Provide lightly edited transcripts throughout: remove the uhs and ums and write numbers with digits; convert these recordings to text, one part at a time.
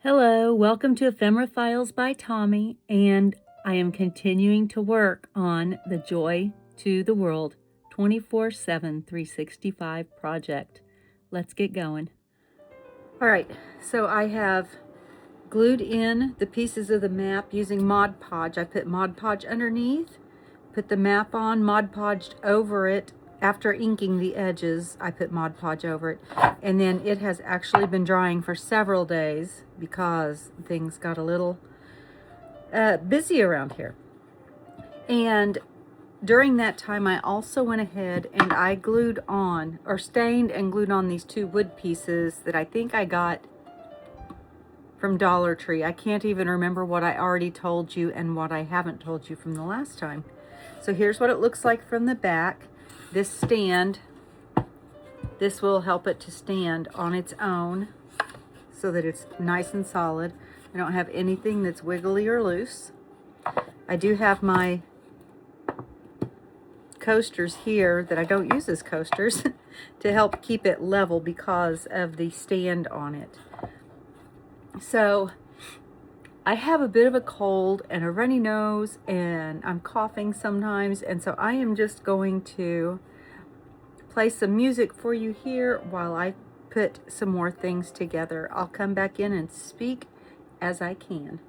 Hello, welcome to Ephemera Files by Tommy, and I am continuing to work on the Joy to the World 24/7 365 project. Let's get going. All right, so I have glued in the pieces of the map using Mod Podge. I put Mod Podge underneath, put the map on, Mod Podged over it. After inking the edges, I put Mod Podge over it, and then it has actually been drying for several days because things got a little busy around here. And during that time, I also went ahead and I glued on, or stained and glued on, these two wood pieces that I think I got from Dollar Tree. I can't even remember what I already told you and what I haven't told you from the last time. So here's what it looks like from the back. This stand, this will help it to stand on its own so that it's nice and solid. I don't have anything that's wiggly or loose. I do have my coasters here that I don't use as coasters to help keep it level because of the stand on it. So I have a bit of a cold and a runny nose, and I'm coughing sometimes, and so I am just going to play some music for you here while I put some more things together. I'll come back in and speak as I can.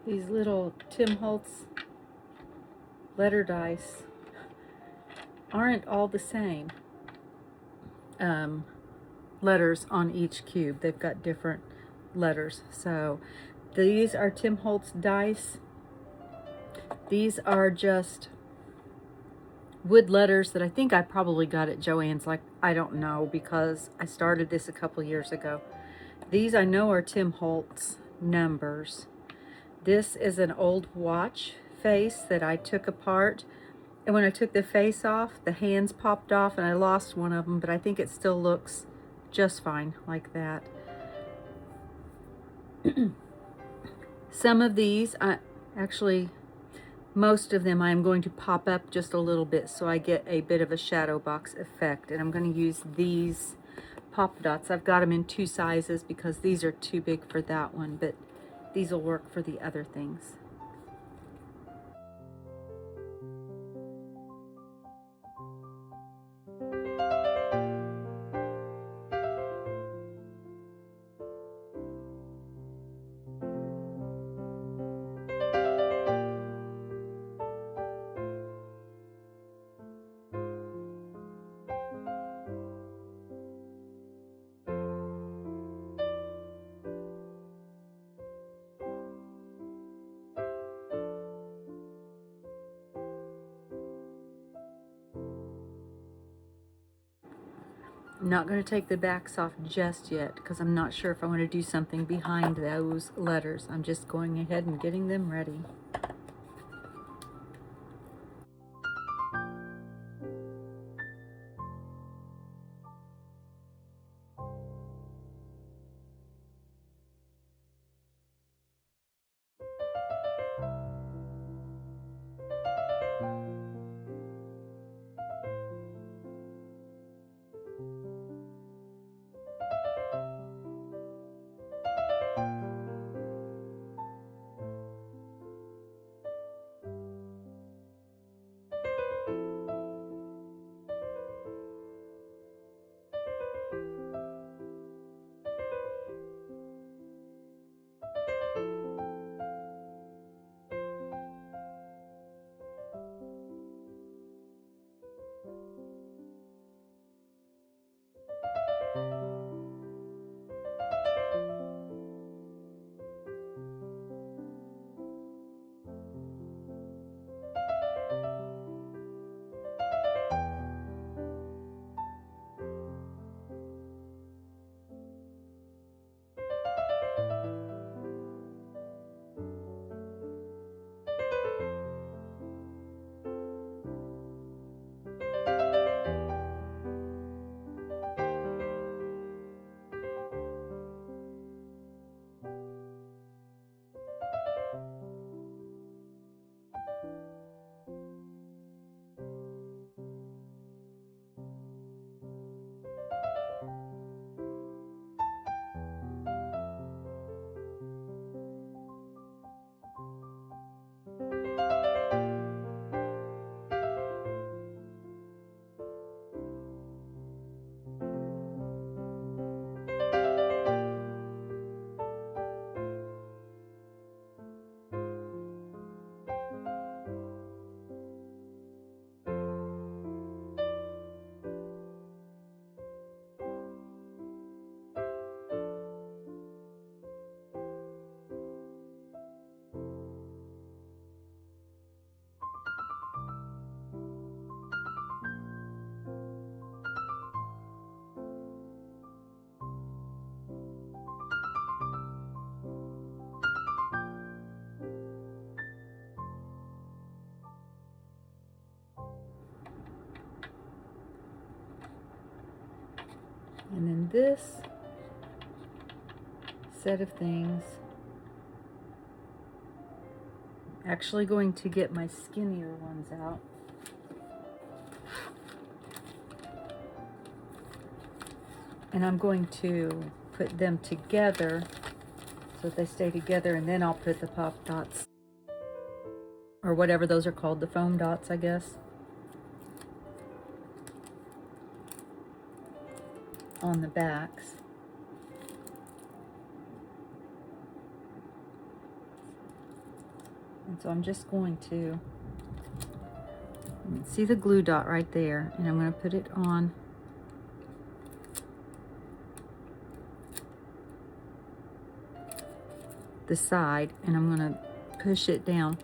These little Tim Holtz letter dice aren't all the same letters on each cube. They've got different letters. So these are Tim Holtz dice. These are just wood letters that I think I probably got at Joann's. Like, I don't know, because I started this a couple years ago. These I know are Tim Holtz numbers. This is an old watch face that I took apart, and when I took the face off, the hands popped off and I lost one of them, but I think it still looks just fine like that. Some of these, actually most of them, I'm going to pop up just a little bit so I get a bit of a shadow box effect, and I'm going to use these pop dots. I've got them in two sizes because these are too big for that one, but these will work for the other things. I'm not going to take the backs off just yet because I'm not sure if I want to do something behind those letters. I'm just going ahead and getting them ready. this set of things, actually going to get my skinnier ones out. And I'm going to put them together so that they stay together, and then I'll put the pop dots, or whatever those are called, the foam dots, I guess, on the backs. And so I'm just going to, see the glue dot right there, and I'm going to put it on the side, and I'm going to push it down.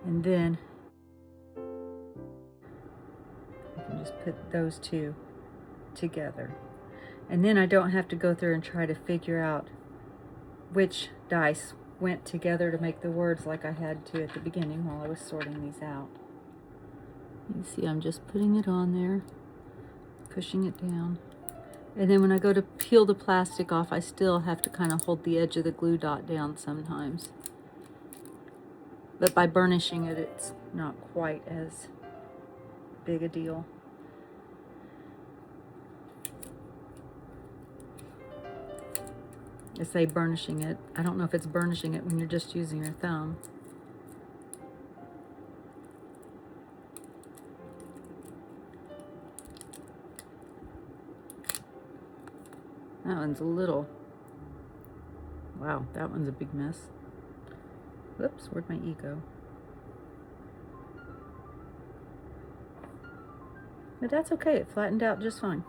And then I can just put those two together. And then I don't have to go through and try to figure out which dice went together to make the words like I had to at the beginning while I was sorting these out. You see, I'm just putting it on there, pushing it down. And then when I go to peel the plastic off, I still have to kind of hold the edge of the glue dot down sometimes. But by burnishing it, it's not quite as big a deal. I say burnishing it. I don't know if it's burnishing it when you're just using your thumb. That one's a little, wow, that one's a big mess. Whoops, where'd my E go? But that's okay, it flattened out just fine.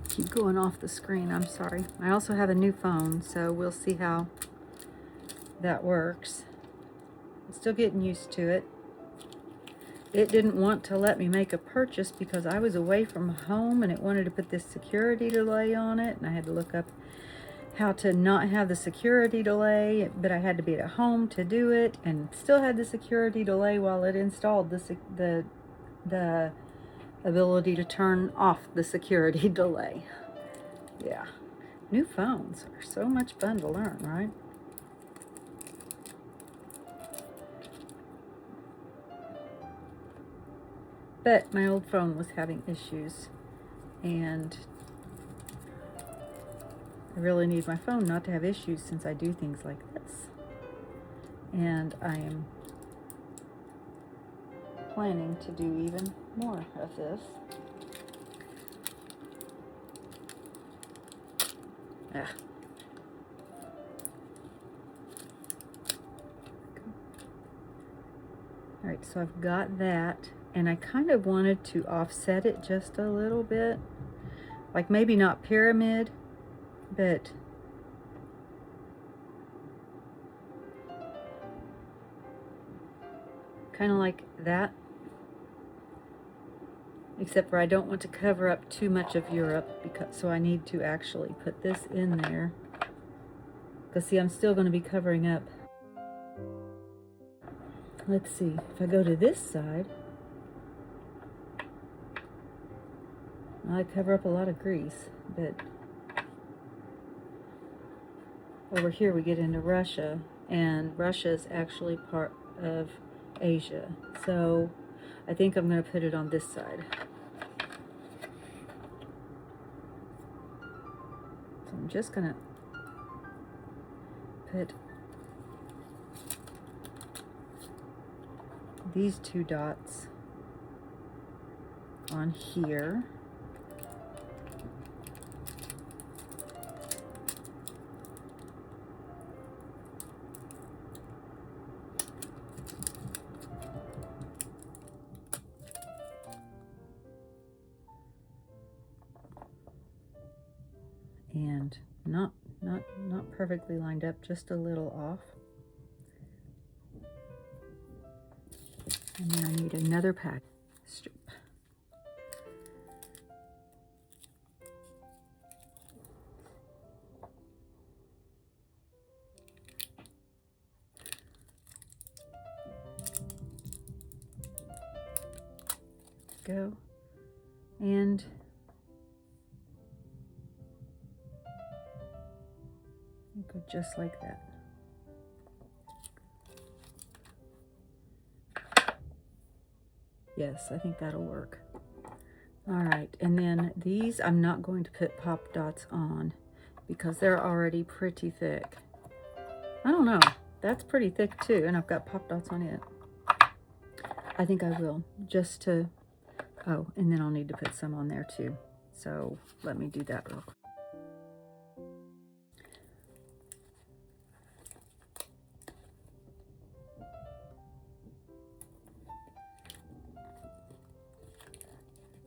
Keep going off the screen, I'm sorry. I also have a new phone, so we'll see how that works. I'm still getting used to it. It didn't want to let me make a purchase because I was away from home, and it wanted to put this security delay on it, and I had to look up how to not have the security delay, but I had to be at home to do it, and still had the security delay while it installed the ability to turn off the security delay. Yeah, new phones are so much fun to learn, right? But my old phone was having issues, and I really need my phone not to have issues since I do things like this. And I am planning to do even more of this. All right, so I've got that, and I kind of wanted to offset it just a little bit, like maybe not pyramid, but kind of like that, except for I don't want to cover up too much of Europe, so I need to actually put this in there, because see, I'm still going to be covering up. Let's see, if I go to this side, I cover up a lot of grease, but over here we get into Russia, and Russia is actually part of Asia, so I think I'm going to put it on this side. So I'm just going to put these two dots on here. and not perfectly lined up, just a little off. And then I need another pack strip. Go, and go just like that. Yes, I think that'll work. All right, and then these I'm not going to put pop dots on because they're already pretty thick. I don't know, that's pretty thick too, and I've got pop dots on it. I think I will, just to, oh, and then I'll need to put some on there too. So let me do that real quick.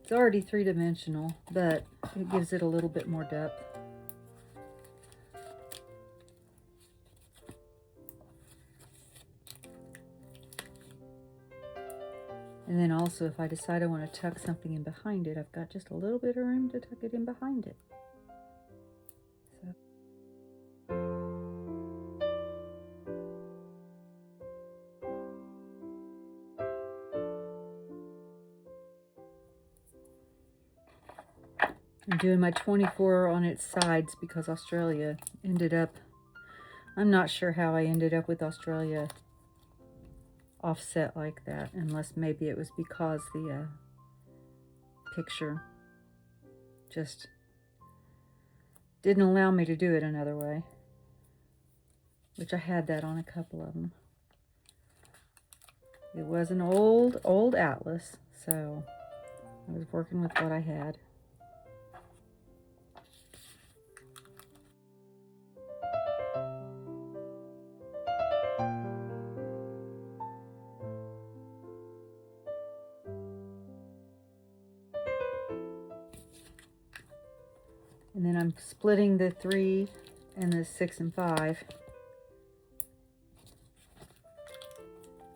It's already three-dimensional, but it gives it a little bit more depth. And then also, if I decide I want to tuck something in behind it, I've got just a little bit of room to tuck it in behind it. I'm doing my 24 on its sides because Australia ended up, I'm not sure how I ended up with Australia offset like that, unless maybe it was because the picture just didn't allow me to do it another way, which I had that on a couple of them. It was an old atlas, so I was working with what I had. And then I'm splitting the 3 and the 6 and 5.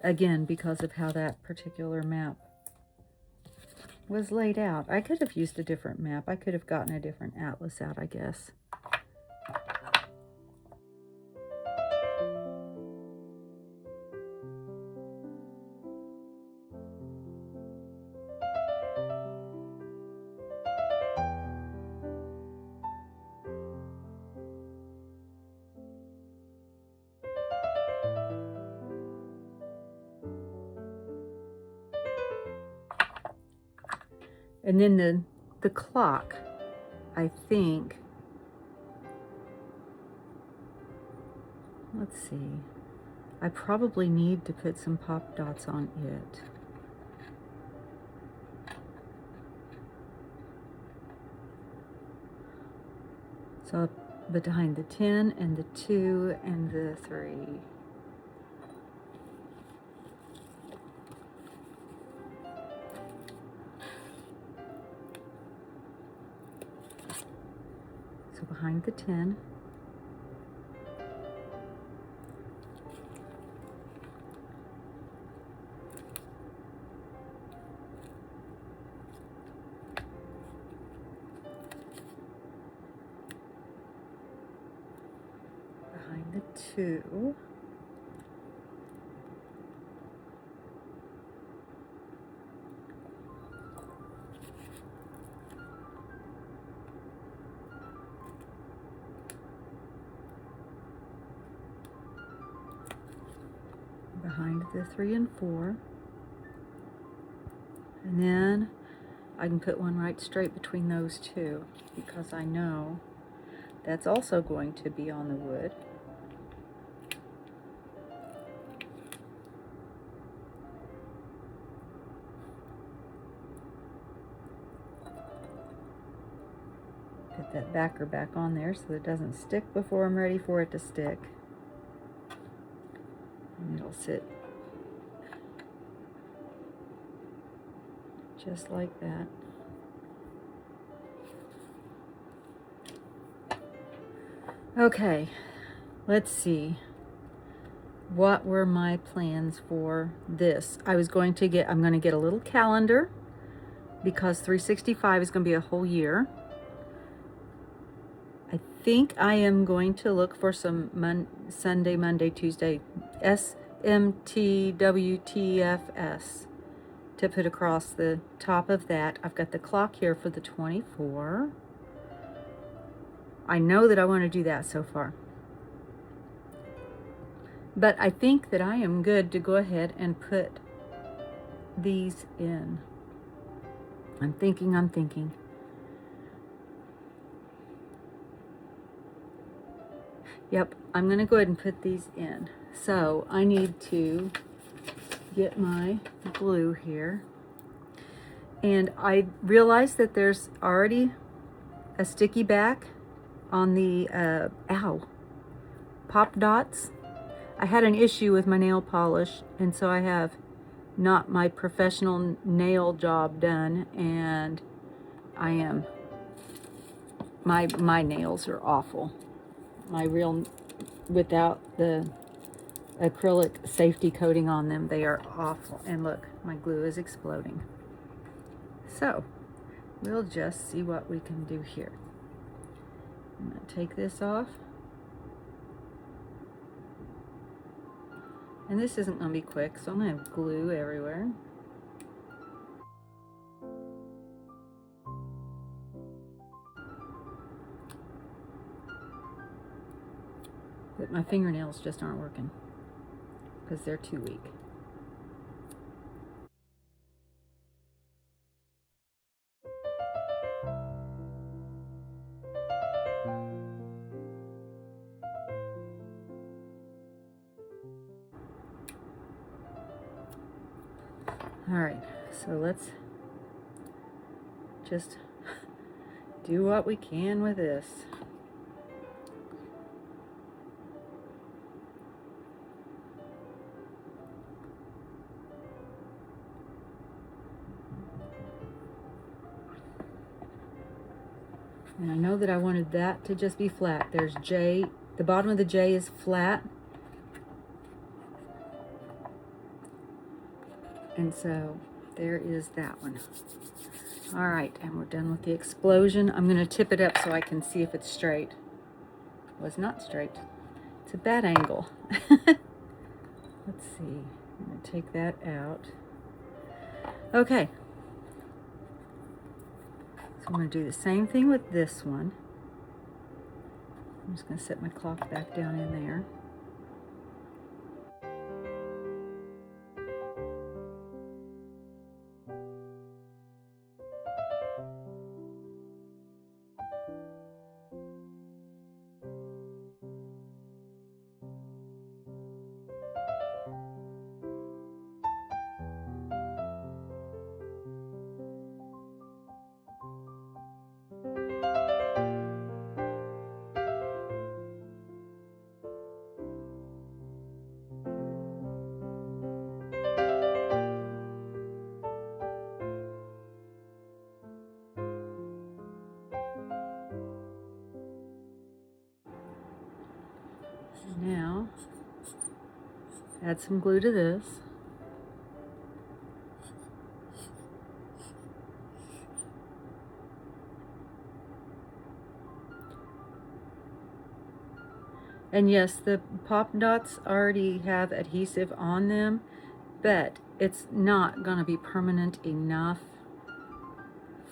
Again, because of how that particular map was laid out. I could have used a different map. I could have gotten a different atlas out, I guess. And then the clock, I think, let's see, I probably need to put some pop dots on it. So behind the 10 and the 2 and the 3. So behind the 10. Behind the 2. Behind the 3 and 4. And then I can put one right straight between those two because I know that's also going to be on the wood. Put that backer back on there so it doesn't stick before I'm ready for it to stick. And it'll sit just like that. Okay, let's see. What were my plans for this? I'm going to get a little calendar because 365 is going to be a whole year. I think I am going to look for some Sunday, Monday, Tuesday, SMTWTFS to put across the top of that. I've got the clock here for the 24. I know that I want to do that so far. But I think that I am good to go ahead and put these in. I'm thinking. Yep, I'm going to go ahead and put these in. So I need to get my glue here. And I realized that there's already a sticky back on the, pop dots. I had an issue with my nail polish, and so I have not my professional nail job done, and my nails are awful. My real, without the acrylic safety coating on them, they are awful. And look, my glue is exploding. So we'll just see what we can do here. I'm going to take this off. And this isn't going to be quick, so I'm going to have glue everywhere. But my fingernails just aren't working because they're too weak. All right, so let's just do what we can with this. And I know that I wanted that to just be flat. There's J, the bottom of the J is flat. And so there is that one. All right, and we're done with the explosion. I'm going to tip it up so I can see if it's straight. It was not straight. It's a bad angle. Let's see. I'm going to take that out. Okay. So I'm going to do the same thing with this one. I'm just going to set my clock back down in there. Now, add some glue to this. And yes, the pop dots already have adhesive on them, but it's not going to be permanent enough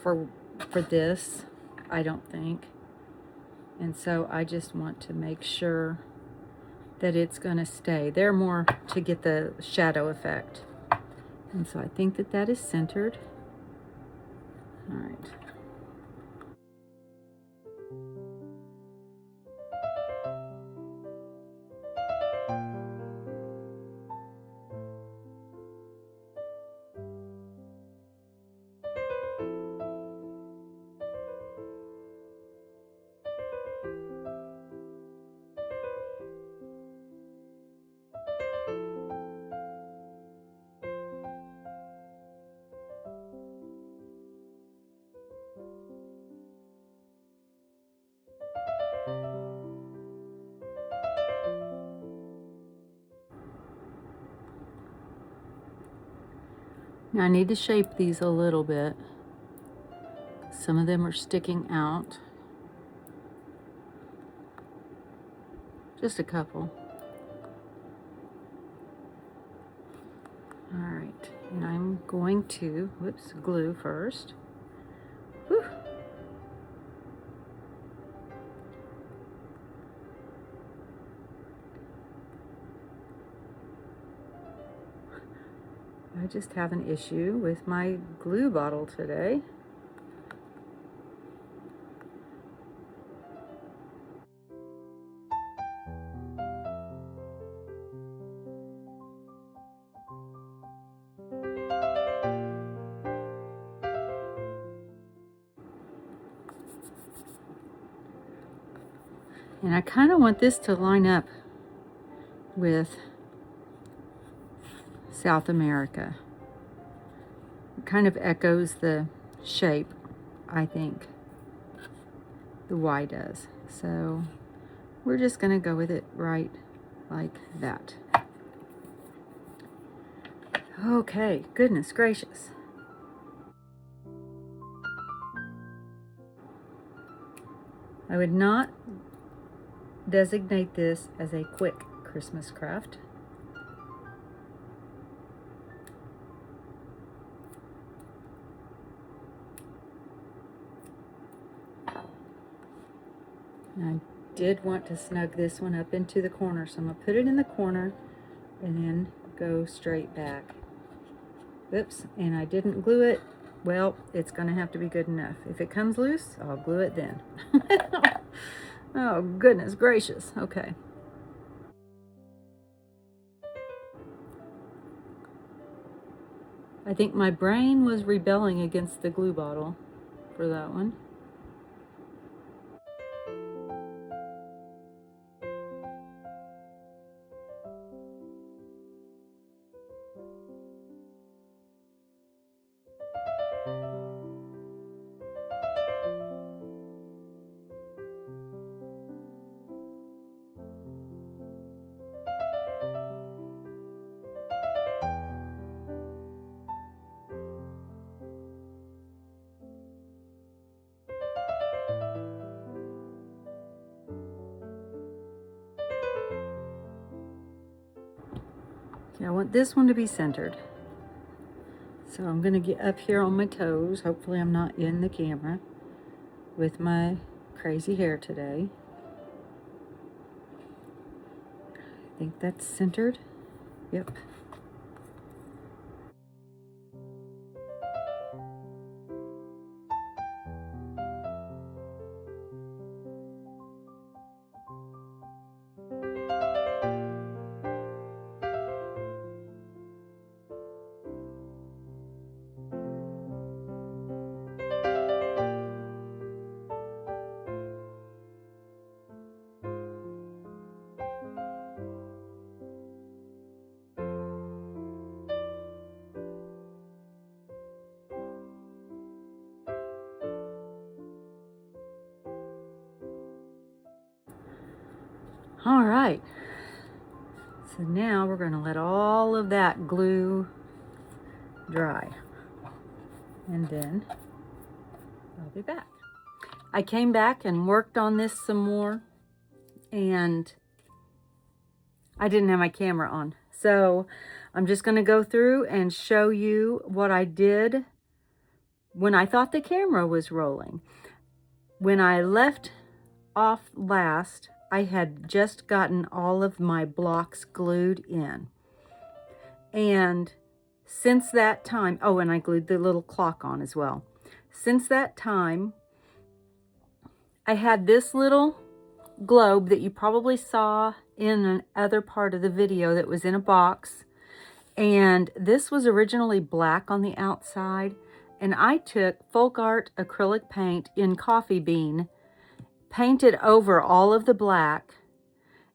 for this, I don't think. And so I just want to make sure that it's going to stay. They're more to get the shadow effect. And so I think that that is centered. All right. I need to shape these a little bit. Some of them are sticking out. Just a couple. All right, and I'm going to, glue first. Whew. I just have an issue with my glue bottle today. And I kind of want this to line up with South America. It kind of echoes the shape, I think, the Y does. So we're just going to go with it right like that. Okay, goodness gracious. I would not designate this as a quick Christmas craft. I did want to snug this one up into the corner, so I'm going to put it in the corner and then go straight back. Oops, and I didn't glue it. Well, it's going to have to be good enough. If it comes loose, I'll glue it then. Oh, goodness gracious. Okay. I think my brain was rebelling against the glue bottle for that one. Okay, I want this one to be centered. So I'm going to get up here on my toes. Hopefully I'm not in the camera with my crazy hair today. I think that's centered. Yep. All right, so now we're going to let all of that glue dry, and then I'll be back. I came back and worked on this some more, and I didn't have my camera on, so I'm just going to go through and show you what I did when I thought the camera was rolling. When I left off last, I had just gotten all of my blocks glued in. And since that time, oh, and I glued the little clock on as well. Since that time, I had this little globe that you probably saw in another part of the video that was in a box. And this was originally black on the outside. And I took folk art acrylic paint in coffee bean, painted over all of the black,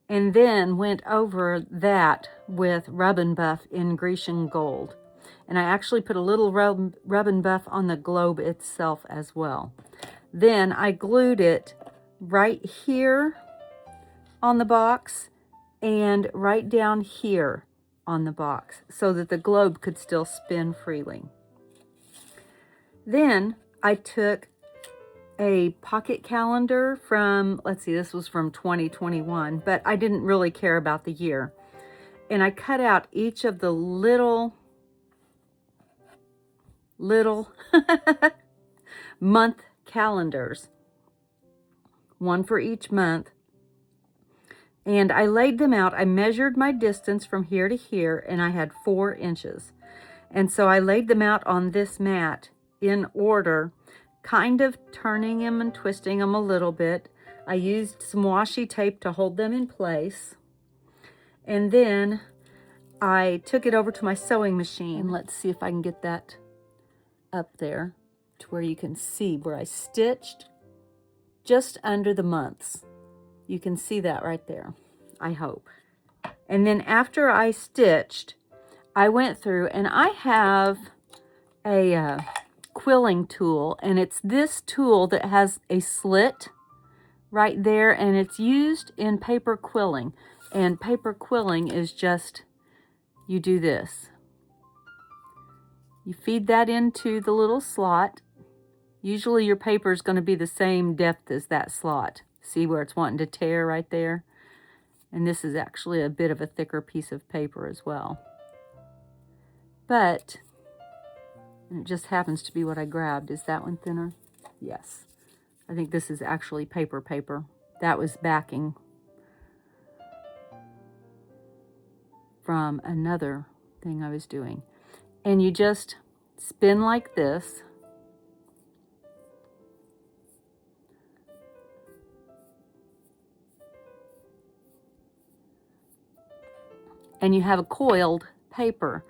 and then went over that with Rub and Buff in Grecian gold. And I actually put a little Rub and Buff on the globe itself as well. Then I glued it right here on the box and right down here on the box so that the globe could still spin freely. Then I took a pocket calendar from, let's see, this was from 2021, but I didn't really care about the year. And I cut out each of the little month calendars, one for each month. And I laid them out. I measured my distance from here to here, and I had 4 inches. And so I laid them out on this mat in order, kind of turning them and twisting them a little bit. I used some washi tape to hold them in place. And then I took it over to my sewing machine. And let's see if I can get that up there to where you can see where I stitched just under the months. You can see that right there, I hope. And then after I stitched, I went through, and I have a quilling tool, and it's this tool that has a slit right there, and it's used in paper quilling. And paper quilling is just, you do this. You feed that into the little slot. Usually your paper is going to be the same depth as that slot. See where it's wanting to tear right there? And this is actually a bit of a thicker piece of paper as well. But it just happens to be what I grabbed. Is that one thinner? Yes. I think this is actually paper. That was backing from another thing I was doing. And you just spin like this. And you have a coiled paper,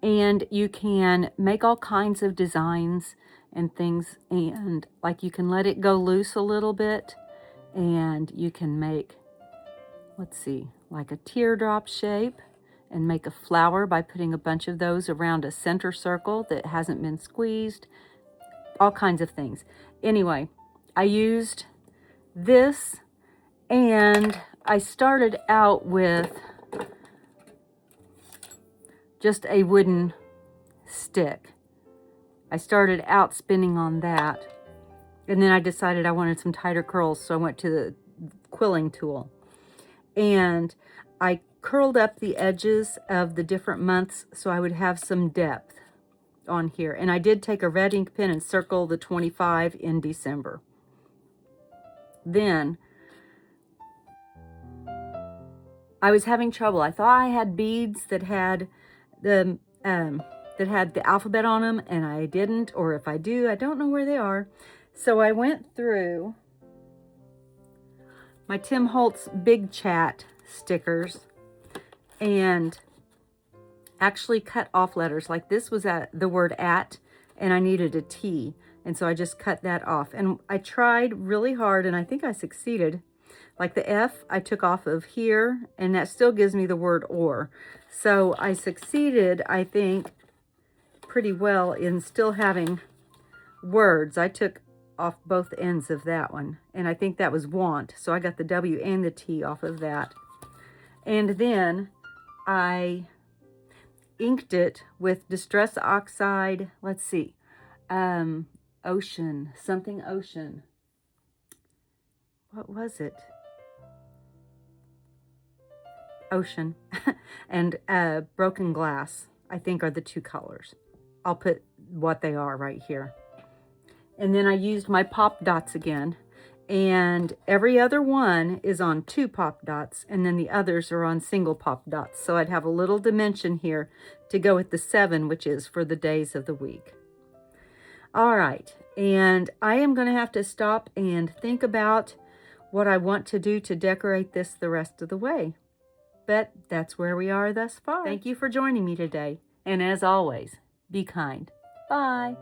and you can make all kinds of designs and things, and like you can let it go loose a little bit, and you can make, let's see, like a teardrop shape, and make a flower by putting a bunch of those around a center circle that hasn't been squeezed, all kinds of things. Anyway, I used this, and I started out with just a wooden stick. I started out spinning on that, and then I decided I wanted some tighter curls, so I went to the quilling tool. And I curled up the edges of the different months so I would have some depth on here. And I did take a red ink pen and circle the 25 in December. Then I was having trouble. I thought I had beads that had the alphabet on them, and I didn't, or if I do, I don't know where they are. So I went through my Tim Holtz Big Chat stickers and actually cut off letters. Like this was the word at, and I needed a T, and so I just cut that off. And I tried really hard, and I think I succeeded. Like the F, I took off of here, and that still gives me the word or. So I succeeded, I think, pretty well in still having words. I took off both ends of that one, and I think that was want. So I got the W and the T off of that. And then I inked it with Distress Oxide, let's see, Ocean, something Ocean. What was it? Ocean and Broken Glass, I think, are the two colors. I'll put what they are right here. And then I used my pop dots again, and every other one is on 2 pop dots, and then the others are on single pop dots. So I'd have a little dimension here to go with the 7, which is for the days of the week. All right, and I am going to have to stop and think about what I want to do to decorate this the rest of the way. But that's where we are thus far. Thank you for joining me today. And as always, be kind. Bye.